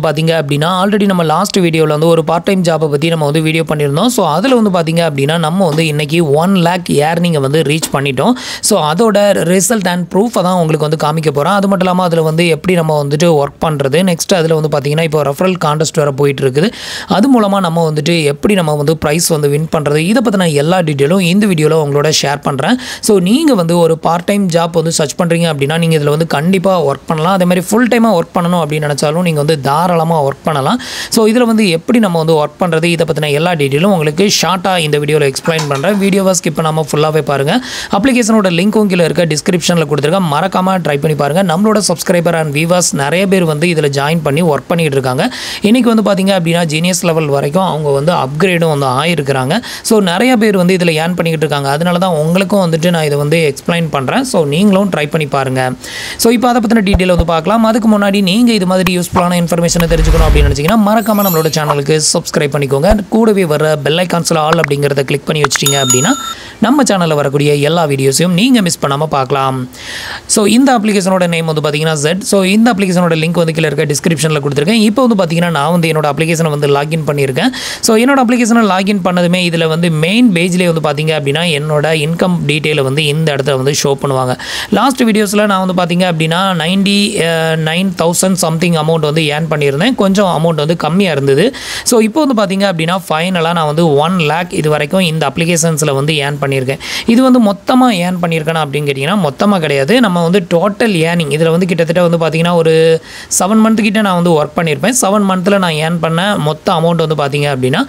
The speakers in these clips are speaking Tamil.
பாத்தீங்க அப்படினா ஆல்ரெடி நம்ம லாஸ்ட் வீடியோல வந்து ஒரு பார்ட் டைம் ஜாபை பத்தி நம்ம வந்து வீடியோ பண்ணிருந்தோம். சோ அதுல வந்து பாத்தீங்க அப்படினா நம்ம வந்து இன்னைக்கு 1 lakh earning வந்து ரீச் பண்ணிட்டோம். சோ அதோட ரிசல்ட் அண்ட் ப்ரூஃப் தான் உங்களுக்கு வந்து காமிக்க போறேன். அது மட்டும் இல்லாம அதுல வந்து எப்படி நம்ம வந்துட்டு வர்க் பண்றது, நெக்ஸ்ட் அதுல வந்து பாத்தீங்கன்னா இப்போ ரெஃபரல் கான்டெஸ்ட் வர போயிட்டு இருக்குது. அது மூலமா நம்ம வந்துட்டு எப்படி நம்ம வந்து பிரைஸ் வந்து வின் பண்றது, இத பத்தின எல்லா டீடைலும் இந்த வீடியோல உங்களோட ஷேர் பண்றேன். சோ நீங்க வந்து ஒரு பார்ட் டைம் ஜாப் வந்து சர்ச் பண்றீங்க அப்படினா நீங்க இதுல வந்து கண்டிப்பா வர்க் பண்ணலாம். அதே மாதிரி ஃபுல் டைமா வர்க் பண்ணனும் அப்படி நினைச்சாலும் நீங்க வந்து தாராளமா வர்க் பண்ணலாம். சோ இதுல வந்து எப்படி நம்ம வந்து வர்க் பண்றது, இத பத்தின எல்லா டீடைலும் உங்களுக்கு ஷார்ட்டா இந்த வீடியோல எக்ஸ்பிளைன் பண்றேன். வீடியோவை ஸ்கிப் பண்ணாம ஃபுல்லாவே பாருங்க. அப்ளிகேஷனோட லிங்க்கும் கீழ இருக்க டிஸ்கிரிப்ஷன்ல கொடுத்திருக்கேன். மறக்காம ட்ரை பண்ணி பாருங்க. நம்மளோட சப்ஸ்கிரைபர் அண்ட் வியூவர்ஸ் நிறைய பேர் வந்து இதுல ஜாயின் பண்ணி வர்க் பண்ணிட்டு இருக்காங்க. இன்னைக்கு வந்து பாத்தீங்க அப்படினா ஜீனியஸ் லெவல் வரைக்கும் அவங்க வந்து அப்கிரேடும் வந்து ஆயிருக்காங்க. சோ நிறைய பேர் வந்து இதுல ஏர்ன் பண்ணிட்டு இருக்காங்க. அதனால தான் உங்களுக்கும் வந்துட்டு நான் இத வந்து எக்ஸ்பிளைன் பண்றேன். சோ நீங்களும் ட்ரை பண்ணி பாருங்க. சோ இப்போ அத பத்தின டீடைல் வந்து பார்க்கலாம். அதுக்கு முன்னாடி நீங்க இது மாதிரி யூஸ்ஃபுல்லான இன்ஃபர்மேஷனை தெரிஞ்சுக்கணும் அப்படின்னு நினைச்சீங்கன்னா மறக்காம நம்மளோட சேனலுக்கு சப்ஸ்கிரைப் பண்ணிக்கோங்க. கூடவே வர பெல் ஐகான்ஸ்ல ஆல் அப்படிங்கறத கிளிக் பண்ணி வச்சிட்டீங்க அப்படினா நம்ம சேனல்ல வரக்கூடிய எல்லா வீடியோஸையும் நீங்க மிஸ் பண்ணாம பார்க்கலாம். சோ இந்த அப்ளிகேஷனோட நேம் வந்து பாத்தீங்கன்னா Z. சோ இந்த அப்ளிகேஷனோட லிங்க் வந்து கீழ இருக்க டிஸ்கிரிப்ஷன்ல கொடுத்திருக்கேன். இப்போ வந்து பாத்தீங்கன்னா நான் வந்து என்னோட அப்ளிகேஷனை வந்து லாகின் பண்ணியிருக்கேன். சோ என்னோட அப்ளிகேஷனை லாகின் பண்ணதுமே இதுல வந்து மெயின் பேஜ்லயே வந்து பாத்தீங்க அப்படினா என்னோட இன்கம் டீடைல் வந்து இந்த இடத்துல வந்து ஷோ பண்ணுவாங்க. லாஸ்ட் வீடியோஸ்ல நான் வந்து பாத்தீங்க அப்படினா 99,000 சம்திங் அமௌண்ட் வந்து ஏர்ன் பண்ணியிருந்தேன். கொஞ்சம் அமௌண்ட் வந்து கம்மியா இருந்தது. சோ இப்போ வந்து பாத்தீங்க அப்படினா ஃபைனலா நான் வந்து 1 lakh இது வரைக்கும் இந்த அப்ளிகேஷன்ஸ்ல வந்து ஏர்ன் பண்ணியிருக்கேன். இது வந்து மொத்தமா ஏர்ன் பண்ணியிருக்கேன் அப்படின்னு கேட்டீங்கன்னா மொத்தமா கிடையாது. நம்ம வந்து டோட்டல் ஏர்னிங் இதுல வந்து கிட்டத்தட்ட வந்து பாத்தீங்கன்னா ஒரு 7 மந்த் கிட்ட நான் வந்து வர்க் பண்ணியிருப்பேன். 7 மந்த்ல நான் ஏர்ன் பண்ண மொத்த அமௌண்ட் வந்து பாத்தீங்க அப்படினா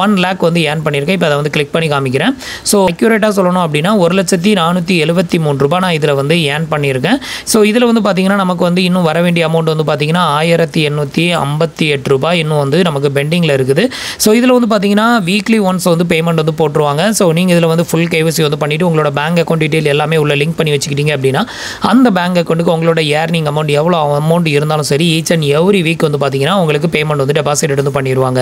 1 lakh வந்து ஏர்ன் பண்ணியிருக்கேன். இப்போ அதை வந்து கிளிக் பண்ணி காமிக்கிறேன். ஸோ அக்யூரேட்டாக சொல்லணும் அப்படின்னா 1,473,000 ரூபாய் நான் இதில் வந்து ஏர்ன் பண்ணியிருக்கேன். ஸோ இதில் வந்து பார்த்தீங்கன்னா நமக்கு வந்து இன்னும் வர வேண்டிய அமௌண்ட் வந்து பார்த்தீங்கன்னா 1,858 ரூபாய் இன்னும் வந்து நமக்கு பெண்டிங்கில் இருக்குது. ஸோ இதில் வந்து பார்த்தீங்கன்னா வீக்லி ஒன்ஸ் வந்து பேமெண்ட் வந்து போட்டுருவாங்க. ஸோ நீங்கள் இதில் வந்து ஃபுல் KYC வந்து பண்ணிவிட்டு உங்களோட பேங்க் அக்கௌண்ட் டீட்டெயில் எல்லாமே உள்ள லிங்க் பண்ணி வச்சுக்கிட்டீங்க அப்படின்னா அந்த பேங்க் அக்கௌண்ட்டுக்கு உங்களோட ஏர்னிங் அமௌண்ட் எவ்வளோ அமௌண்ட் இருந்தாலும் சரி ஈச் அண்ட் எவ்ரி வீக் வந்து பார்த்தீங்கன்னா உங்களுக்கு பேமெண்ட் வந்து டெபாசிட் வந்து பண்ணிடுவாங்க.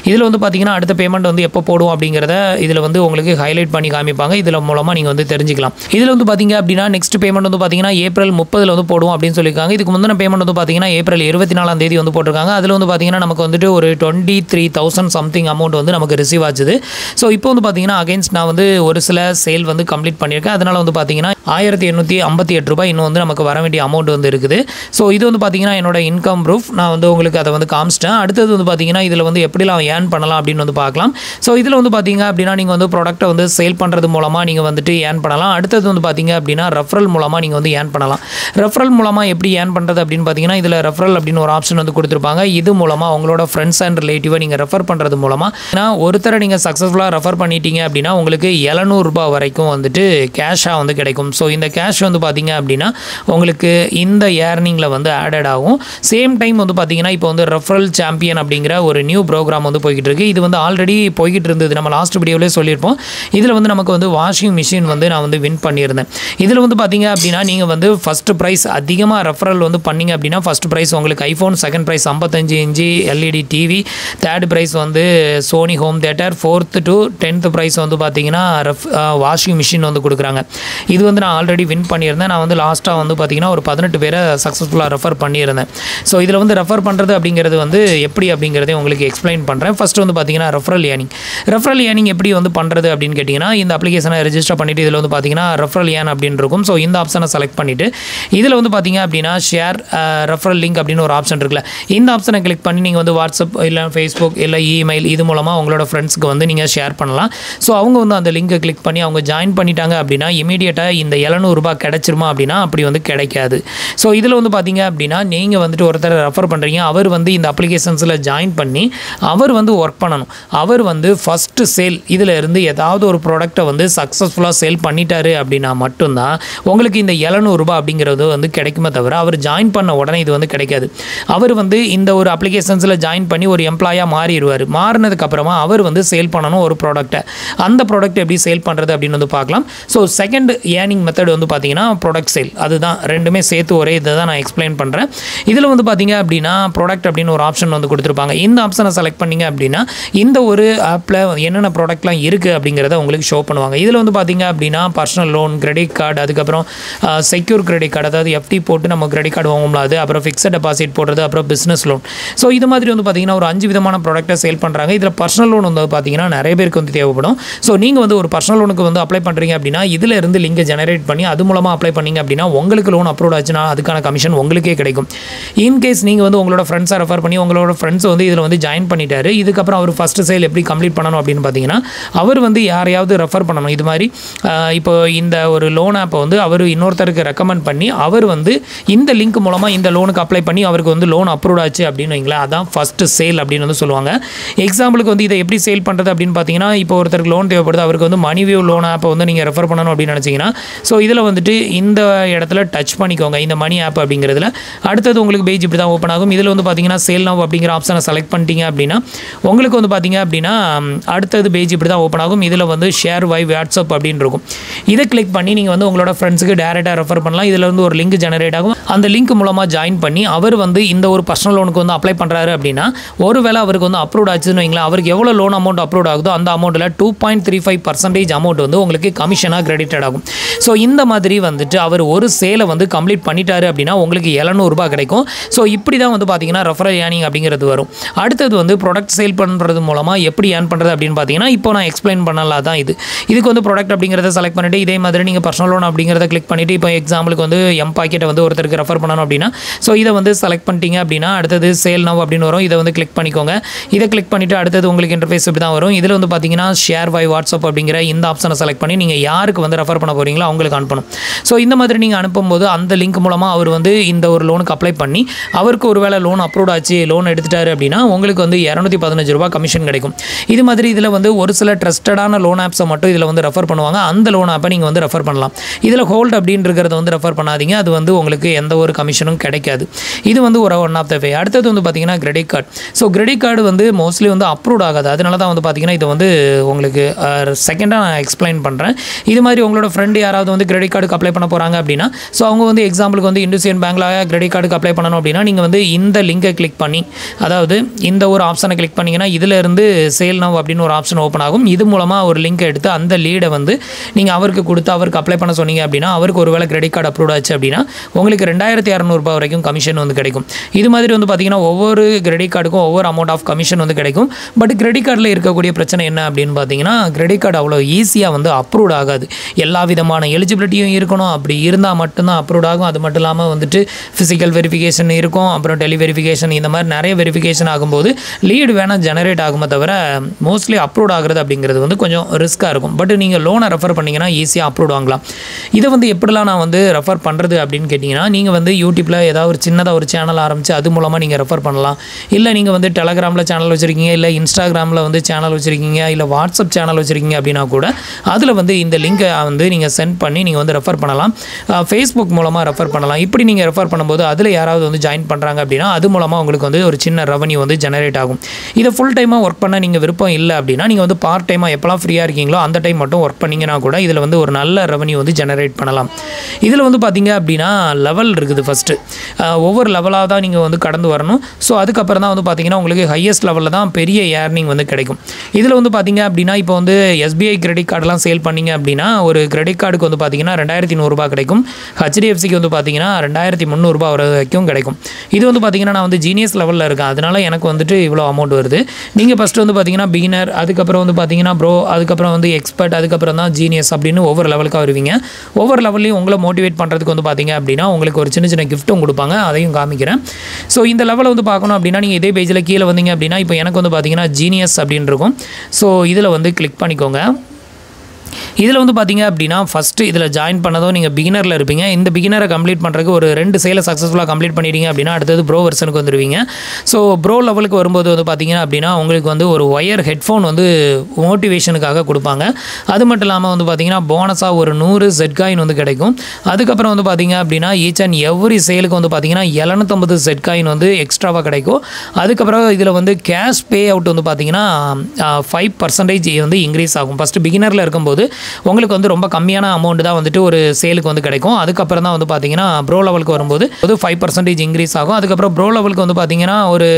இதில் வந்து பார்த்தீங்கன்னா அடுத்த பேமெண்ட் வந்து எப்போ போடும் அப்படிங்கிறத இதில் வந்து உங்களுக்கு ஹைலைட் பண்ணி காமிப்பாங்க. இதில் மூலமாக நீங்கள் வந்து தெரிஞ்சுக்கலாம். இதில் வந்து பார்த்தீங்க அப்படின்னா நெக்ஸ்ட் பேமெண்ட் வந்து பார்த்தீங்கன்னா ஏப்ரல் 30 வந்து போடுவோம் அப்படின்னு சொல்லியிருக்காங்க. இதுக்கு முந்தின பேமெண்ட் வந்து பார்த்தீங்கன்னா ஏப்ரல் 24 வந்து போட்டிருக்காங்க. அதில் வந்து பார்த்தீங்கன்னா நமக்கு வந்துட்டு ஒரு 23,000 சம்திங் அமௌண்ட் வந்து நமக்கு ரிசீவ் ஆச்சுது. ஸோ இப்போ வந்து பார்த்தீங்கன்னா அகைன்ஸ்ட் நான் வந்து ஒரு சில சேல் வந்து கம்ப்ளீட் பண்ணியிருக்கேன். அதனால் வந்து பார்த்தீங்கன்னா 1,858 ரூபாய் இன்னும் வந்து நமக்கு வர வேண்டிய அமௌண்ட் வந்து இருக்குது. ஸோ இது வந்து பார்த்தீங்கன்னா என்னோட இன்கம் ப்ரூஃப் நான் வந்து உங்களுக்கு அதை வந்து காமிச்சிட்டேன். அடுத்தது வந்து பார்த்தீங்கன்னா இதில் வந்து எப்படிலாம் ஏர்ன் பண்ணலாம் அப்படின்னு வந்து பார்க்கலாம். ஸோ இதில் வந்து பார்த்தீங்க அப்படின்னா நீங்கள் வந்து ப்ராடக்ட்டை வந்து சேல் பண்ணுறது மூலமாக நீங்கள் வந்துட்டு ஏர்ன் பண்ணலாம். அடுத்தது வந்து பார்த்தீங்க அப்படின்னா ரெஃபரல் மூலமாக நீங்கள் வந்து ஏர்ன் பண்ணலாம். ரெஃபரல் மூலமாக எப்படி ஏர்ன் பண்ணுறது அப்படின்னு பார்த்தீங்கன்னா இதில் ரெஃபரல் அப்படின்னு ஒரு ஆப்ஷன் வந்து கொடுத்துருப்பாங்க. இது மூலமாக உங்களோட ஃப்ரெண்ட்ஸ் அண்ட் ரிலேட்டிவை நீங்கள் ரெஃபர் பண்ணுறது மூலமாக ஒருத்தரை நீங்கள் சக்ஸஸ்ஃபுல்லாக ரெஃபர் பண்ணிட்டீங்க அப்படின்னா உங்களுக்கு 700 ரூபாய் வரைக்கும் வந்துட்டு கேஷாக வந்து கிடைக்கும். ஸோ இந்த கேஷ் வந்து பார்த்தீங்க அப்படின்னா உங்களுக்கு இந்த ஏர்னிங்கில் வந்து ஆடட் ஆகும். சேம் டைம் வந்து பார்த்தீங்கன்னா இப்போ வந்து ரெஃபரல் சாம்பியன் அப்படிங்கிற ஒரு நியூ ப்ரோக்ராம் வந்து போய்கிட்டு இருக்கு. இது வந்து ஆல்ரெடி போய்கிட்டு இருந்தது. நம்ம லாஸ்ட் வீடியோவிலே சொல்லியிருப்போம். இதில் வந்து நமக்கு வந்து வாஷிங் மிஷின் வந்து நான் வந்து வின் பண்ணியிருந்தேன். இதில் வந்து பார்த்தீங்க அப்படின்னா நீங்கள் வந்து ஃபஸ்ட் ப்ரைஸ் அதிகமாக ரெஃபரல் வந்து பண்ணிங்க அப்படின்னா ஃபஸ்ட் ப்ரைஸ் உங்களுக்கு iPhone, second prize 55 inch LED TV, third prize வந்து Sony home theatre, 4th to 10th prize வந்து பார்த்தீங்கன்னா வாஷிங் மிஷின் வந்து கொடுக்குறாங்க. இது வந்து நான் ஆல்ரெடி வின் பண்ணியிருந்தேன். நான் வந்து லாஸ்ட்டாக வந்து பார்த்தீங்கன்னா ஒரு 18 பேரை சக்ஸஸ்ஃபுல்லாக ரெஃபர் பண்ணியிருந்தேன். ஸோ இதில் வந்து ரெஃபர் பண்ணுறது அப்படிங்கிறது வந்து எப்படி அப்படிங்கிறதே உங்களுக்கு எக்ஸ்பிளைன் பண்ணுறேன். ஃபஸ்ட்டு வந்து பார்த்தீங்கன்னா ரெஃபரல் ஏர்னிங் எப்படி வந்து பண்ணுறது அப்படின்னு கேட்டிங்கன்னா இந்த அப்ளிகேஷனை ரெஜிஸ்டர் பண்ணிவிட்டு இதில் வந்து பார்த்தீங்கன்னா ரெஃபரல் ஏர்ன் அப்படின்னு இருக்கும். ஸோ இந்த ஆப்ஷனை செலக்ட் பண்ணிவிட்டு இதில் வந்து பார்த்தீங்க அப்படின்னா ஷேர் ரெஃபரல் லிங்க் அப்படின்னு ஒரு ஆப்ஷன் இருக்குல்ல, இந்த ஆப்ஷனை கிளிக் பண்ணி நீங்கள் வந்து வாட்ஸ்அப் இல்லை ஃபேஸ்புக் இல்லை இமெயில் இது மூலமாக உங்களோட ஃப்ரெண்ட்ஸ்க்கு வந்து நீங்கள் ஷேர் பண்ணலாம். ஸோ அவங்க வந்து அந்த லிங்கை கிளிக் பண்ணி அவங்க ஜாயின் பண்ணிட்டாங்க அப்படின்னா இமீடியட்டாக இந்த 700 ரூபாய் கிடைச்சிருமா அப்படின்னா அப்படி வந்து கிடைக்காது. ஸோ இதில் வந்து பார்த்தீங்க அப்படின்னா நீங்கள் வந்துட்டு ஒருத்தர் ரெஃபர் பண்ணுறீங்க, அவர் வந்து இந்த அப்ளிகேஷன்ஸில் ஜாயின் பண்ணி அவர் வந்து ஒர்க் பண்ணணும். அவர் வந்து ஃபஸ்ட்டு சேல் இதில் இருந்து ஏதாவது ஒரு ப்ராடக்ட்டை வந்து சக்ஸஸ்ஃபுல்லாக சேல் பண்ணிட்டாரு அப்படின்னா மட்டும்தான் உங்களுக்கு இந்த 700 ரூபாய் அப்படிங்கிறது வந்து கிடைக்குமே தவிர அவர் ஜாயின் பண்ண உடனே இது வந்து கிடைக்காது. அவர் வந்து இந்த ஒரு அப்ளிகேஷன்ஸில் ஜாயின் பண்ணி ஒரு எம்ப்ளாயாக மாறிடுவார். மாறினதுக்கப்புறமா அவர் வந்து சேல் பண்ணணும் ஒரு ப்ராடக்ட்டை. அந்த ப்ராடக்ட் எப்படி சேல் பண்ணுறது அப்படின்னு வந்து பார்க்கலாம். ஸோ செகண்ட் ஏர்னிங் மெத்தட் வந்து பார்த்தீங்கன்னா ப்ராடக்ட் சேல். அதுதான் ரெண்டுமே சேர்த்து ஒரே இதை தான் நான் எக்ஸ்பிளைன் பண்ணுறேன். இதில் வந்து பார்த்தீங்க அப்படின்னா ப்ராடக்ட் அப்படின்னு ஒரு ஆப்ஷன் வந்து கொடுத்துருப்பாங்க. இந்த ஆப்ஷனை செலக்ட் பண்ணிங்க அப்படின்னா இந்த ஒரு ஆப்பில் என்னென்ன ப்ராடக்ட்லாம் இருக்குது அப்படிங்கிறத உங்களுக்கு ஷோ பண்ணுவாங்க. இதில் வந்து பார்த்தீங்க அப்படின்னா பர்சனல் லோன், கிரெடிட் கார்டு, அதுக்கப்புறம் செக்யூர் கிரெடிட் கார்டு, அதாவது FD போட்டு நம்ம கிரெடிட் கார்டு வாங்கும்ல அது, அப்புறம் ஃபிக்ஸட் டெபாசிட் போடுறது, அப்புறம் பிஸ்னஸ் லோன். ஸோ இது மாதிரி வந்து பார்த்தீங்கன்னா ஒரு 5 விதமான ப்ராடக்ட்டை சேல் பண்ணுறாங்க. இதில் பர்சனல் லோன் வந்து பார்த்தீங்கன்னா நிறைய பேருக்கு வந்து தேவைப்படும். ஸோ நீங்கள் வந்து ஒரு பர்சனல் லோனுக்கு வந்து அப்ளை பண்ணுறீங்க அப்படின்னா இதில் இருந்து லிங்கை ஜெனரேட் பண்ணி அது மூலமாக அப்ளை பண்ணிங்க அப்படின்னா உங்களுக்கு லோன் அப்ரூவ் ஆச்சுன்னா அதுக்கான கமிஷன் உங்களுக்கே கிடைக்கும். இன்கேஸ் நீங்கள் வந்து உங்களோட ஃப்ரெண்ட்ஸை ரெஃபர் பண்ணி உங்களோட ஃப்ரெண்ட்ஸ் வந்து இதில் வந்து ஜாயின் பண்ணிட்டாரு, இதுக்கப்புறம் அவர் ஃபஸ்ட்டு சேல் எப்படி கம்ப்ளீட் பண்ணணும் அப்படின்னு பார்த்தீங்கன்னா அவர் வந்து யாரையாவது ரெஃபர் பண்ணணும். இது மாதிரி இப்போ இந்த ஒரு லோன் ஆப்பை வந்து அவர் இன்னொருத்தருக்கு ரெக்கமெண்ட் பண்ணி அவர் வந்து இந்த லிங்க் மூலமாக இந்த லோனுக்கு அப்ளை பண்ணி அவருக்கு வந்து லோன் அப்ரூவ் ஆச்சு அப்படின்னு வைங்களேன், அதான் ஃபஸ்ட்டு சேல் அப்படின்னு வந்து சொல்லுவாங்க. எக்ஸாம்பிளுக்கு வந்து இதை எப்படி சேல் பண்ணுறது அப்படின்னு பார்த்தீங்கன்னா இப்போ ஒருத்தருக்கு லோன் தேவைப்படுது, அவருக்கு வந்து மணிவியூ லோன் ஆப்பை வந்து நீங்கள் ரெஃபர் பண்ணணும் அப்படின்னு நினச்சிங்கன்னா ஸோ இதில் வந்துட்டு இந்த இடத்துல டச் பண்ணிக்கோங்க, இந்த மணி ஆப் அப்படிங்கிறதுல. அடுத்தது உங்களுக்கு பேஜ் இப்படி தான் ஓப்பன் ஆகும். இதில் வந்து பார்த்தீங்கன்னா சேல் நவ் அப்படிங்கிற ஆப்ஷனை செலக்ட் பண்ணிட்டீங்க அப்படின்னா உங்களுக்கு வந்து பார்த்தீங்க அப்படின்னா அடுத்தது பேஜ் இப்படி தான் ஓப்பன் ஆகும். இதில் வந்து ஷேர் வை வாட்ஸ்அப் அப்படின்னு இருக்கும். இதை கிளிக் பண்ணி நீங்கள் வந்து உங்களோட ஃப்ரெண்ட்ஸுக்கு டேரெக்டாக ரெஃபர் பண்ணலாம். இதில் வந்து ஒரு லிங்க் ஜெனரேட் ஆகும். அந்த லிங்க் மூலமாக ஜாயின் பண்ணி அவர் வந்து இந்த ஒரு பர்சனல் லோனுக்கு வந்து அப்ளை பண்ணுறாரு அப்படின்னா ஒருவேளை அவருக்கு வந்து அப்ரூவ் ஆச்சுன்னு வைங்களேன், அவருக்கு எவ்வளோ லோன் அமௌண்ட் அப்ரூவ் ஆகுதோ அந்த அமௌண்ட்டில் 2.35% அமௌண்ட் வந்து உங்களுக்கு கமிஷனாக கிரெடிட்டட் ஆகும். ஸோ இந்த மாதிரி வந்துட்டு அவர் ஒரு சேலை வந்து கம்ப்ளீட் பண்ணிட்டாரு அப்படின்னா உங்களுக்கு 700 ரூபாய் கிடைக்கும். ஸோ இப்படி தான் வந்து பார்த்தீங்கன்னா ரெஃபரல் ஏர்னிங் அப்படிங்கிறது வரும். அடுத்தது வந்து ப்ராடக்ட் சேல் பண்ணுறது மூலமாக எப்படி ஏர்ன் பண்ணுறது அப்படின்னு பார்த்தீங்கன்னா இப்போ நான் எக்ஸ்பிளைன் பண்ணலாம் தான் இதுக்கு வந்து ப்ராடக்ட் அப்படிங்கிறத செலக்ட் பண்ணிவிட்டு இதே மாதிரி நீங்கள் பர்சனல் லோன் அப்படிங்கிறத கிளிக் பண்ணிவிட்டு இப்போ எக்ஸாம்பிளுக்கு வந்து பாக்கெட்டை வந்து ஒருத்தருக்கு ரெஃபர் பண்ணணும் அப்படின்னா ஸோ இதை வந்து செலக்ட் பண்ணிட்டீங்க அப்படின்னா அடுத்தது சேல் நவ் அப்படின்னு வரும். இதை வந்து கிளிக் பண்ணிக்கோங்க. இதை கிளிக் பண்ணிவிட்டு அடுத்தது உங்களுக்கு இன்டர்ஃபேஸ் இப்படி தான் வரும். இதில் வந்து பார்த்தீங்கன்னா ஷேர் வை வாட்ஸ்அப் அப்படிங்கிற இந்த ஆப்ஷனை செலக்ட் பண்ணி நீங்கள் யாருக்கு வந்து ரெஃபர் பண்ண போகிறீங்களோ அவங்களுக்கு அனுப்பணும். ஸோ இந்த மாதிரி நீங்கள் அனுப்பும்போது அந்த லிங்க் மூலமாக அவர் வந்து இந்த ஒரு லோனுக்கு அப்ளை பண்ணி அவருக்கு ஒரு வேளை லோன் அப்ரூவ் ஆச்சு, லோன் எடுத்துட்டாரு அப்படின்னா உங்களுக்கு வந்து 215 ரூபாய் கமிஷன் கிடைக்கும். இது மாதிரி இதில் வந்து ஒரு சில ட்ரஸ்டடான லோன் ஆப்ஸை மட்டும் இதில் வந்து ரெஃபர் பண்ணுவாங்க. அந்த லோன் ஆப்பை நீங்கள் வந்து ரெஃபர் பண்ணலாம். இதில் ஹோல்ட் அப்படின்றத வந்து ரெஃபர் பண்ணாதீங்க, அது வந்து உங்களுக்கு எந்த ஒரு கமிஷனும் கிடைக்காது. இது வந்து ஒரு ஒன் ஆஃப் த வே. அடுத்தது வந்து பார்த்தீங்கன்னா credit card. So credit card வந்து மோஸ்ட்லி வந்து அப்ரூவ் ஆகாது. அதனால தான் வந்து பார்த்தீங்கன்னா இது வந்து உங்களுக்கு செகண்டாக நான் எக்ஸ்பிளைன் பண்ணுறேன். இது மாதிரி உங்களோட ஃப்ரெண்டு யாராவது வந்து கிரெடிட் கார்டுக்கு அப்ளை பண்ண போகிறாங்க அப்படின்னா ஸோ அவங்க வந்து எக்ஸாம்பிளுக்கு வந்து இண்டஸ்இண்ட் பேங்க்ல கிரெடிட் கார்டுக்கு அப்ளை பண்ணணும் அப்படின்னா நீங்கள் வந்து இந்த லிங்கை கிளிக் பண்ணி அதாவது இந்த ஒரு ஆப்ஷனை கிளிக் பண்ணிங்கன்னா இதில் இருந்து சேல் நவ் அப்படின்னு ஒரு ஆப்ஷன் ஓப்பன் ஆகும். இது மூலமாக ஒரு லிங்கை எடுத்து அந்த லீடை வந்து நீங்கள் அவருக்கு கொடுத்து அவருக்கு அப்ளை பண்ண சொன்னீங்க அப்படின்னா அவருக்கு ஒரு வேளை கிரெடிட் கார்டு அப்ரூவ் ஆச்சு அப்படின்னா உங்களுக்கு 2600 ரூபாய் வரைக்கும் கமிஷன் வந்து கிடைக்கும். இது மாதிரி வந்து பார்த்தீங்கன்னா ஒவ்வொரு கிரெடிட் கார்டுக்கும் ஒவ்வொரு அமௌண்ட் ஆஃப் கமிஷன் வந்து கிடைக்கும். பட் கிரெடிட் கார்டில் இருக்கக்கூடிய பிரச்சனை என்ன அப்படின்னு பார்த்தீங்கன்னா கிரெடிட் கார்டு அவ்வளோ ஈஸியாக வந்து அப்ரூவ் ஆகாது. எல்லா விதமான எலிஜிபிலிட்டியும் இருக்கணும். அப்படி இருந்தால் மட்டும்தான் அப்ரூவ் ஆகும். அது மட்டும் இல்லாமல் வந்துட்டு ஃபிசிக்கல் வெரிஃபிகேஷன் இருக்கும், அப்புறம் டெலி வெரிஃபிகேஷன், இந்த மாதிரி நிறைய வெரிஃபிகேஷன் ஆகும்போது லீடு வேணால் ஜெனரேட் ஆகுமே தவிர மோஸ்ட்லி அப்ரூவ் ஆகிறது அப்படிங்கிறது வந்து கொஞ்சம் ரிஸ்க்காக இருக்கும். பட் நீங்கள் லோனை ரெஃபர் பண்ணிங்கன்னா ஈஸியாக அப்ரூவ் ஆகலாம். இதை வந்து எப்படிலாம் நான் வந்து ரெஃபர் பண்ணுறது அப்படின்னு கேட்டிங்கன்னா நீங்கள் வந்து யூடியூப்பில் ஏதாவது ஒரு சின்னதாக ஒரு சேனல் ஆரம்பித்து அது மூலமாக நீங்கள் ரெஃபர் பண்ணலாம். இல்லை நீங்கள் வந்து டெலகிராமில் சேனல் வச்சுருக்கீங்க, இல்லை இன்ஸ்டாகிராமில் வந்து சேனல் வச்சுருக்கீங்க, இல்லை வாட்ஸ்அப் சேனல் வச்சுருக்கீங்க அப்படின்னா கூட அதில் வந்து இந்த லிங்கை வந்து நீங்கள் சென்ட் பண்ணி நீங்கள் வந்து ரெஃபர் பண்ணலாம். ஃபேஸ்புக் மூலமாக ரெஃபர் பண்ணலாம். இப்படி நீங்கள் ரெஃபர் பண்ணும்போது அதில் யாராவது வந்து ஜாயின் பண்ணுறாங்க அப்படின்னா அது மூலமாக உங்களுக்கு வந்து ஒரு சின்ன ரெவன்யூ வந்து ஜெனரேட் ஆகும். இதை ஃபுல் டைமாக ஒர்க் பண்ண நீங்கள் விருப்பம் இல்லை அப்படின்னா நீங்கள் வந்து பார்ட் டைமாக எப்போலாம் ஃப்ரீயாக இருக்கீங்களோ அந்த டைம் மட்டும் ஒர்க் பண்ணிங்கன்னா கூட இதில் வந்து ஒரு நல்ல ரெவன்யூ வந்து ஜெனரேட் பண்ணலாம். இதில் வந்து பார்த்தீங்க அப்படின்னா லெவல் இருக்குது. ஃபஸ்ட்டு ஒவ்வொரு லெவலாக தான் நீங்கள் வந்து கடந்து வரணும். ஸோ அதுக்கப்புறம் தான் வந்து பார்த்தீங்கன்னா உங்களுக்கு ஹையஸ்ட் லெவலில் தான் பெரிய ஏர்னிங் வந்து கிடைக்கும். இதில் வந்து பார்த்தீங்க அப்படின்னா இப்போ வந்து SBI கிரெடிட் கார்டெலாம் சேல் பண்ணிங்க அப்படின்னா ஒரு கிரெடிட் கார்டுக்கு வந்து பார்த்தீங்கன்னா 2100 ரூபாய் கிடைக்கும். HDFCக்கு வந்து பார்த்தீங்கன்னா 2300 ரூபாய் வரைக்கும் கிடைக்கும். இது வந்து பார்த்தீங்கன்னா நான் வந்து ஜீனியஸ் லெவலில் இருக்கேன், அதனால் எனக்கு வந்துட்டு இவ்வளோ அமௌண்ட் வருது. நீங்கள் ஃபஸ்ட்டு வந்து பார்த்தீங்கன்னா பிகினர், அதுக்கப்புறம் வந்து பார்த்தீங்கன்னா ப்ரோ, அதுக்கப்புறம் வந்து எக்ஸ்பர்ட், அதுக்கப்புறம் தான் ஜீனியஸ் அப்படின்னு ஒவ்வொரு லெவலுக்காக வருவீங்க. ஒவ்வொரு லெவல்லையும் உங்களை மோட்டிவேட் பண்ணுறதுக்கு வந்து பார்த்தீங்க அப்படின்னா உங்களுக்கு ஒரு சின்ன சின்ன கிஃப்ட்டும் கொடுப்பாங்க, அதையும் காமிக்கிறேன். ஸோ இந்த லெவலை வந்து பார்க்கணும் அப்படின்னா நீங்கள் இதே பேஜில் கீழே வந்தீங்க அப்படின்னா இப்போ எனக்கு வந்து பார்த்தீங்கன்னா ஜீனியஸ் அப்படின்னு இருக்கும். ஸோ இதில் வந்து கிளிக் பண்ணிக்கோங்க. இதில் வந்து பார்த்தீங்க அப்படின்னா ஃபஸ்ட்டு இதில் ஜாயின் பண்ணதும் நீங்கள் பிகினரில் இருப்பீங்க. இந்த பிகினரை கம்ப்ளீட் பண்ணுறதுக்கு ஒரு 2 சேலை சக்ஸஸ்ஃபுல்லாக கம்ப்ளீட் பண்ணிட்டீங்க அப்படின்னா அடுத்தது ப்ரோ வெர்ஷனுக்கு வந்துடுவீங்க. ஸோ ப்ரோ லெவலுக்கு வரும்போது வந்து பார்த்தீங்கன்னா அப்படின்னா உங்களுக்கு வந்து ஒரு ஒயர் ஹெட்ஃபோன் வந்து மோட்டிவேஷனுக்காக கொடுப்பாங்க. அது மட்டும் இல்லாமல் வந்து பார்த்தீங்கன்னா போனஸாக ஒரு 100 ZCoin வந்து கிடைக்கும். அதுக்கப்புறம் வந்து பார்த்தீங்க அப்படின்னா ஈச் அண்ட் எவ்ரி சேலுக்கு வந்து பார்த்தீங்கன்னா 750 ZCoin வந்து எக்ஸ்ட்ராவாக கிடைக்கும். அதுக்கப்புறம் இதில் வந்து கேஷ் பே அவுட் வந்து பார்த்தீங்கன்னா 5% வந்து இன்க்ரீஸ் ஆகும். ஃபஸ்ட்டு பிகினரில் இருக்கும்போது பண்ணும்போது உங்களுக்கு வந்து ரொம்ப கம்மியான அமௌண்ட் தான் வந்துட்டு ஒரு சேலுக்கு வந்து கிடைக்கும். அதுக்கப்புறம் தான் வந்து பார்த்தீங்கன்னா ப்ரோ லெவலுக்கு வரும்போது 5% இன்க்ரீஸ் ஆகும். அதுக்கப்புறம் ப்ரோ லெவலுக்கு வந்து பார்த்தீங்கன்னா ஒரு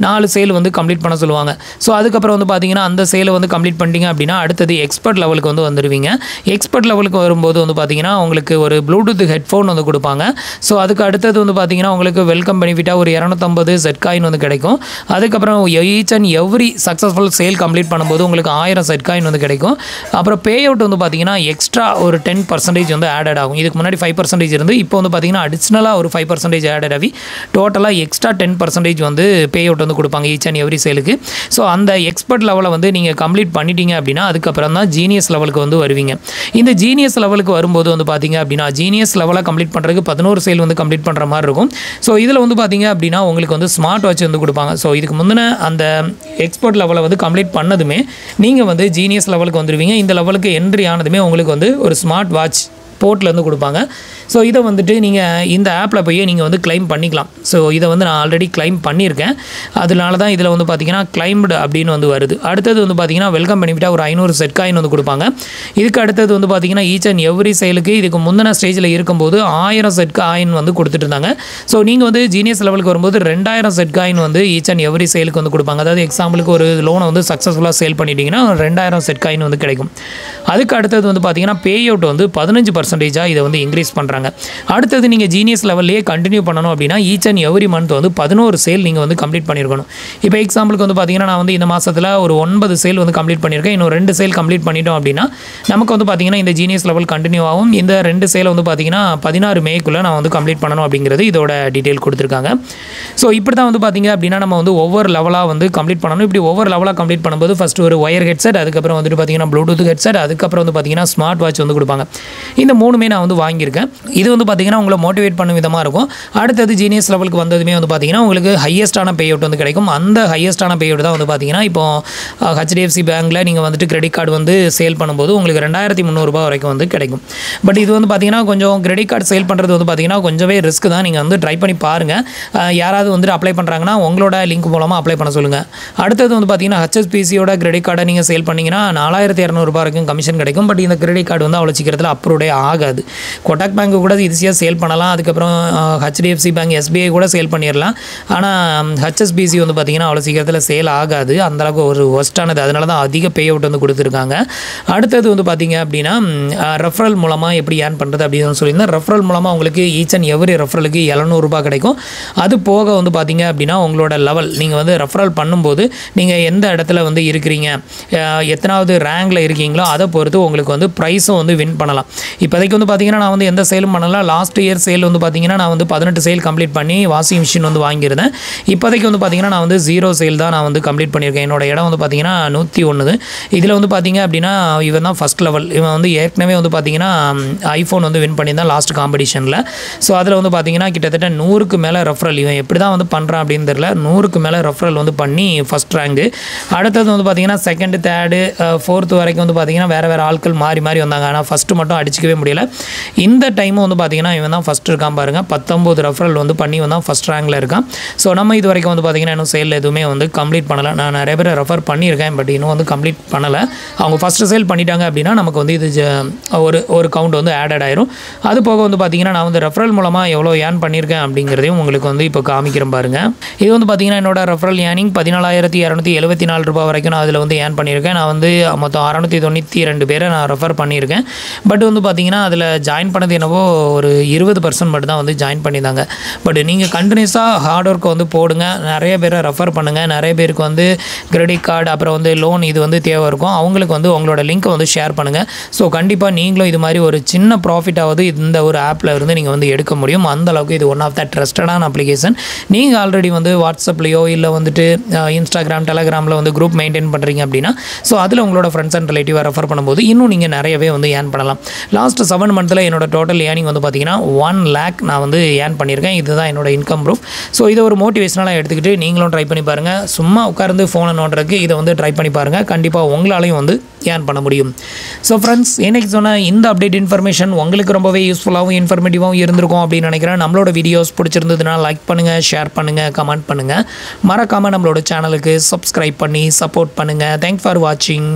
4 சேல் வந்து கம்ப்ளீட் பண்ண சொல்லுவாங்க. ஸோ அதுக்கப்புறம் வந்து பார்த்தீங்கன்னா அந்த சேலை வந்து கம்ப்ளீட் பண்ணிட்டீங்க அப்படின்னா அடுத்தது எக்ஸ்பர்ட் லெவலுக்கு வந்து வந்துடுவீங்க. எக்ஸ்பர்ட் லெவலுக்கு வரும்போது வந்து பார்த்தீங்கன்னா உங்களுக்கு ஒரு ப்ளூடூத் ஹெட்ஃபோன் வந்து கொடுப்பாங்க. ஸோ அதுக்கு அடுத்தது வந்து பார்த்தீங்கன்னா உங்களுக்கு வெல்கம் பெனிஃபிட்டாக ஒரு 250 செட் காயின் வந்து கிடைக்கும். அதுக்கப்புறம் each and every successful sale complete பண்ணும்போது உங்களுக்கு 1000 செட் காயின் வந்து கிடைக்கும். அப்புறம் பே அவுட் வந்து பார்த்தீங்கன்னா எக்ஸ்ட்ரா ஒரு 10% வந்து ஆடட் ஆகும். இதுக்கு முன்னாடி 5% இருந்து இப்போ வந்து பார்த்தீங்கன்னா அடிஷ்னலாக ஒரு 5% ஆடட் ஆகி டோட்டலாக எக்ஸ்ட்ரா 10% வந்து பே அவுட் வந்து கொடுப்பாங்க ஈச் அண்ட் எவ்ரி சேலுக்கு. ஸோ அந்த எக்ஸ்பர்ட் லெவலை வந்து நீங்கள் கம்ப்ளீட் பண்ணிட்டீங்க அப்படின்னா அதுக்கப்புறம் தான் ஜீனியஸ் லெவலுக்கு வந்து வருவீங்க. இந்த ஜீனியஸ் லெவலுக்கு வரும்போது வந்து பார்த்தீங்க அப்படின்னா ஜீனியஸ் லெவலை கம்ப்ளீட் பண்ணுறதுக்கு 11 சேல் வந்து கம்ப்ளீட் பண்ணுற மாதிரி இருக்கும். ஸோ இதில் வந்து பார்த்தீங்க அப்படின்னா உங்களுக்கு வந்து ஸ்மார்ட் வாட்ச் வந்து கொடுப்பாங்க. ஸோ இதுக்கு முந்தின அந்த எக்ஸ்பர்ட் லெவலை வந்து கம்ப்ளீட் பண்ணதுமே நீங்கள் வந்து ஜீனியஸ் லெவலுக்கு வந்துடுவீங்க. இந்த லெவலுக்கு என்ட்ரி ஆனதுமே உங்களுக்கு வந்து ஒரு ஸ்மார்ட் வாட்ச் போர்ட்லேருந்து கொடுப்பாங்க. ஸோ இதை வந்துட்டு நீங்கள் இந்த ஆப்பில் போய் நீங்கள் வந்து கிளைம் பண்ணிக்கலாம். ஸோ இதை வந்து நான் ஆல்ரெடி கிளைம் பண்ணியிருக்கேன். அதனால தான் இதில் வந்து பார்த்தீங்கன்னா கிளைம்டு அப்படின்னு வந்து வருது. அடுத்தது வந்து பார்த்தீங்கன்னா வெல்கம் பெனிஃபிட்டாக ஒரு 500 செட் காயின் வந்து கொடுப்பாங்க. இதுக்கு அடுத்தது வந்து பார்த்தீங்கன்னா ஈச் அண்ட் எவ்ரி சேலுக்கு இதுக்கு முந்தின ஸ்டேஜில் இருக்கும்போது 1000 செட் காயின் வந்து கொடுத்துட்டு இருந்தாங்க. ஸோ நீங்கள் வந்து ஜீனியஸ் லெவலுக்கு வரும்போது 2000 செட் காயின் வந்து ஈச் அண்ட் எவ்ரி சேலுக்கு வந்து கொடுப்பாங்க. அதாவது எக்ஸாம்பிளுக்கு ஒரு லோனை வந்து சக்ஸஸ்ஃபுல்லாக சேல் பண்ணிட்டீங்கன்னா 2000 செட் காயின் வந்து கிடைக்கும். அதுக்கு அடுத்தது வந்து பார்த்தீங்கன்னா பே அவுட் வந்து 15% இதை வந்து இன்க்ரீஸ் பண்ணுறாங்க. அடுத்தது நீங்கள் ஜீனியஸ் லெவல்லையே கண்டினியூ பண்ணணும் அப்படின்னா ஈச் அண்ட் எவ்ரி மந்த் வந்து 11 சேல் நீங்கள் வந்து கம்ப்ளீட் பண்ணியிருக்கணும். இப்போ எக்ஸாம்பிளுக்கு வந்து பார்த்தீங்கன்னா நான் வந்து இந்த மாதத்தில் ஒரு 9 சேல் வந்து கம்ப்ளீட் பண்ணியிருக்கேன். இன்னும் 2 சேல் கம்ப்ளீட் பண்ணிட்டோம் அப்படின்னா நமக்கு வந்து பார்த்தீங்கன்னா இந்த ஜீனியஸ் லெவல் கண்டினியூ ஆகும். இந்த 2 சேலை வந்து பார்த்தீங்கன்னா 16 மேக்குள்ளே நான் வந்து கம்ப்ளீட் பண்ணணும் அப்படிங்கிறது இதோட டீட்டெயில் கொடுத்துருக்காங்க. ஸோ இப்படி தான் வந்து பார்த்தீங்க அப்படின்னா நம்ம வந்து ஒவ்வொரு லெவலாக வந்து கம்ப்ளீட் பண்ணணும். இப்படி ஒவ்வொரு லெவலாக கம்ப்ளீட் பண்ணும்போது ஃபஸ்ட்டு ஒரு ஒயர் ஹெட்செட், அதுக்கப்புறம் வந்துட்டு பார்த்தீங்கன்னா ப்ளூடூத் ஹெட்செட், அதுக்கப்புறம் வந்து பார்த்தீங்கன்னா ஸ்மார்ட் வாட்ச் வந்து கொடுப்பாங்க. இந்த 3மே நான் வந்து வாங்கியிருக்கேன். இது வந்து பார்த்தீங்கன்னா உங்களை மோட்டிவேட் பண்ணும் விதமாக இருக்கும். அடுத்தது ஜீனியஸ் லெவலுக்கு வந்ததுமே வந்து பார்த்தீங்கன்னா உங்களுக்கு ஹையஸ்டான பே அவுட் வந்து கிடைக்கும். அந்த ஹையஸ்டான பே அவுட் தான் வந்து பார்த்தீங்கன்னா இப்போ HDFC பேங்க்கில் நீங்கள் வந்துட்டு கிரெடிட் கார்டு வந்து சேல் பண்ணும்போது உங்களுக்கு 2300 ரூபாய் வரைக்கும் வந்து கிடைக்கும். பட் இது வந்து பார்த்தீங்கன்னா கொஞ்சம் கிரெடிட் கார்டு சேல் பண்ணுறது வந்து பார்த்தீங்கன்னா கொஞ்சமே ரிஸ்க் தான். நீங்கள் வந்து ட்ரை பண்ணி பாருங்கள். யாராவது வந்துட்டு அப்ளை பண்ணுறாங்கன்னா உங்களோட லிங்க் மூலமாக அப்ளை பண்ண சொல்லுங்கள். அடுத்தது வந்து பார்த்தீங்கன்னா HSBCயோட கிரெடிட் கார்டை நீங்கள் சேல் பண்ணிங்கன்னா 4200 ரூபாய் வரைக்கும் கமிஷன் கிடைக்கும். பட் இந்த கிரெடிட் கார்டு வந்து அவ்வளோ சீக்கிரத்தில் அப்ரூவ்டே ஆகாது. கொட்டாக் பேங்க் கூட ஈஸியாக சேல் பண்ணலாம். அதுக்கப்புறம் HDFC பேங்க், SBI கூட சேல் பண்ணிடலாம். ஆனால் HSBC வந்து பார்த்தீங்கன்னா அவ்வளோ சீக்கிரத்தில் சேல் ஆகாது. அந்தளவுக்கு ஒரு ஒஸ்ட்டானது. அதனால தான் அதிக பே அவுட் வந்து கொடுத்துருக்காங்க. அடுத்தது வந்து பார்த்தீங்க அப்படின்னா ரெஃபரல் மூலமாக எப்படி ஏர்ன் பண்ணுறது அப்படின்னு சொல்லியிருந்தேன். ரெஃபரல் மூலமாக உங்களுக்கு ஈச் அண்ட் எவ்ரி ரெஃபரலுக்கு 700 ரூபாய் கிடைக்கும். அது போக வந்து பார்த்தீங்க அப்படின்னா உங்களோட லெவல் நீங்கள் வந்து ரெஃபரல் பண்ணும்போது நீங்கள் எந்த இடத்துல வந்து இருக்கிறீங்க, எத்தனாவது ரேங்கில் இருக்கீங்களோ அதை பொறுத்து உங்களுக்கு வந்து ப்ரைஸும் வந்து வின் பண்ணலாம். இப்போதைக்கு வந்து பார்த்தீங்கன்னா நான் வந்து எந்த சேலும் பண்ணலாம். லாஸ்ட் இயர் சேல் வந்து பார்த்தீங்கன்னா நான் வந்து 18 சேல் கம்ப்ளீட் பண்ணி வாஷிங் மிஷின் வந்து வாங்கியிருந்தேன். இப்போதைக்கு வந்து பார்த்தீங்கன்னா நான் வந்து 0 சேல் தான் நான் வந்து கம்ப்ளீட் பண்ணியிருக்கேன். என்னோட இடம் வந்து பார்த்தீங்கன்னா 101. இதில் வந்து பார்த்தீங்க அப்படின்னா இவன் தான் ஃபஸ்ட் லெவல். இவன் வந்து ஏற்கனவே வந்து பார்த்தீங்கன்னா ஐஃபோன் வந்து வின் பண்ணியிருந்தான் லாஸ்ட் காம்படிஷனில். ஸோ அதில் வந்து பார்த்தீங்கன்னா கிட்டத்தட்ட 100க்கு மேலே ரெஃபரல். இவன் எப்படி தான் வந்து பண்ணுறான் அப்படின்னு தெரியல. 100க்கு மேலே ரெஃபரல் வந்து பண்ணி ஃபஸ்ட் ரேங்கு. அடுத்தது வந்து பார்த்தீங்கன்னா செகண்டு, தேர்டு, ஃபோர்த்து வரைக்கும் வந்து பார்த்தீங்கன்னா வேறு ஆட்கள் மாறி மாறி வந்தாங்க. ஆனால் ஃபஸ்ட்டு மட்டும் அடிச்சிக்கவே முடியல. இந்த டைமும் வந்து பார்த்தீங்கன்னா இவன் தான் ஃபஸ்ட் இருக்கான் பாருங்கள். 19 ரெஃபரல் வந்து பண்ணி தான் ஃபஸ்ட் ரேங்கில் இருக்கான். ஸோ நம்ம இது வரைக்கும் வந்து பார்த்தீங்கன்னா இன்னும் சேல் எதுவுமே வந்து கம்ப்ளீட் பண்ணலை. நான் நிறைய பேர் ரெஃபர் பண்ணியிருக்கேன். பட் இன்னும் வந்து கம்ப்ளீட் பண்ணலை. அவங்க ஃபஸ்ட்டு சேல் பண்ணிட்டாங்க அப்படின்னா நமக்கு வந்து இது ஒரு கவுண்ட் வந்து ஆடட் ஆயிரும். அது போக வந்து பார்த்தீங்கன்னா நான் வந்து ரெஃபரல் மூலமாக எவ்வளோ ஏர்ன் பண்ணியிருக்கேன் அப்படிங்கிறதையும் உங்களுக்கு வந்து இப்போ காமிக்கிறேன் பாருங்கள். இது வந்து பார்த்தீங்கன்னா என்னோட ரெஃபரல் ஏர்னிங் 14274 ரூபாய் வரைக்கும் நான் அதில் வந்து ஏர்ன் பண்ணியிருக்கேன். நான் வந்து மொத்தம் 692 பேரை நான் ரெஃபர் பண்ணியிருக்கேன். பட் வந்து பார்த்தீங்கன்னா அதில் ஜாயின் பண்ணது என்னவோ ஒரு 20% மட்டும் தான் வந்து ஜாயின் பண்ணியிருந்தாங்க. பட் நீங்கள் கண்டினியூஸாக ஹார்ட் ஒர்க்கை வந்து போடுங்க. நிறைய பேரை ரெஃபர் பண்ணுங்கள். நிறைய பேருக்கு வந்து கிரெடிட் கார்டு அப்புறம் வந்து லோன் இது வந்து தேவை இருக்கும். அவங்களுக்கு வந்து உங்களோட லிங்க்கை வந்து ஷேர் பண்ணுங்கள். ஸோ கண்டிப்பாக நீங்களும் இது மாதிரி ஒரு சின்ன ப்ராஃபிட்டாவது இந்த ஒரு ஆப்பில் இருந்து நீங்கள் வந்து எடுக்க முடியும். அந்தளவுக்கு இது ஒன் ஆஃப் த ட்ரஸ்டடான அப்ளிகேஷன். நீங்கள் ஆல்ரெடி வந்து வாட்ஸ்அப்லேயோ இல்லை வந்துட்டு இன்ஸ்டாகிராம், டெலகிராமில் வந்து குரூப் மெயின்டைன் பண்ணுறீங்க அப்படின்னா ஸோ அதில் உங்களோட ஃப்ரெண்ட்ஸ் அண்ட் ரிலேட்டிவாக ரெஃபர் பண்ணும்போது இன்னும் நீங்கள் நிறையவே வந்து ஏர்ன் பண்ணலாம். லாஸ்ட் 7 மந்த்தில் என்னோட டோட்டல் ஏர்னிங் வந்து பார்த்தீங்கன்னா 1 lakh நான் வந்து ஏர்ன் பண்ணியிருக்கேன். இதுதான் என்னோட இன்கம் ப்ரூஃப். ஸோ இதை ஒரு மோட்டிவேஷனலாக எடுத்துக்கிட்டு நீங்களும் ட்ரை பண்ணி பாருங்கள். சும்மா உட்கார்ந்து ஃபோனை நோண்டுறதுக்கு இதை வந்து ட்ரை பண்ணி பாருங்கள். கண்டிப்பாக உங்களாலையும் வந்து ஏர்ன் பண்ண முடியும். ஸோ ஃப்ரெண்ட்ஸ், எனக்கு சொன்ன இந்த அப்டேட் இன்ஃபர்மேஷன் உங்களுக்கு ரொம்பவே யூஸ்ஃபுல்லாகவும் இன்ஃபர்மேட்டிவாகவும் இருந்திருக்கும் அப்படின்னு நினைக்கிறேன். நம்மளோட வீடியோஸ் பிடிச்சிருந்ததுன்னா லைக் பண்ணுங்கள், ஷேர் பண்ணுங்கள், கமெண்ட் பண்ணுங்கள். மறக்காமல் நம்மளோட சேனலுக்கு சப்ஸ்கிரைப் பண்ணி சப்போர்ட் பண்ணுங்கள். தேங்க்ஸ் ஃபார் வாட்சிங்.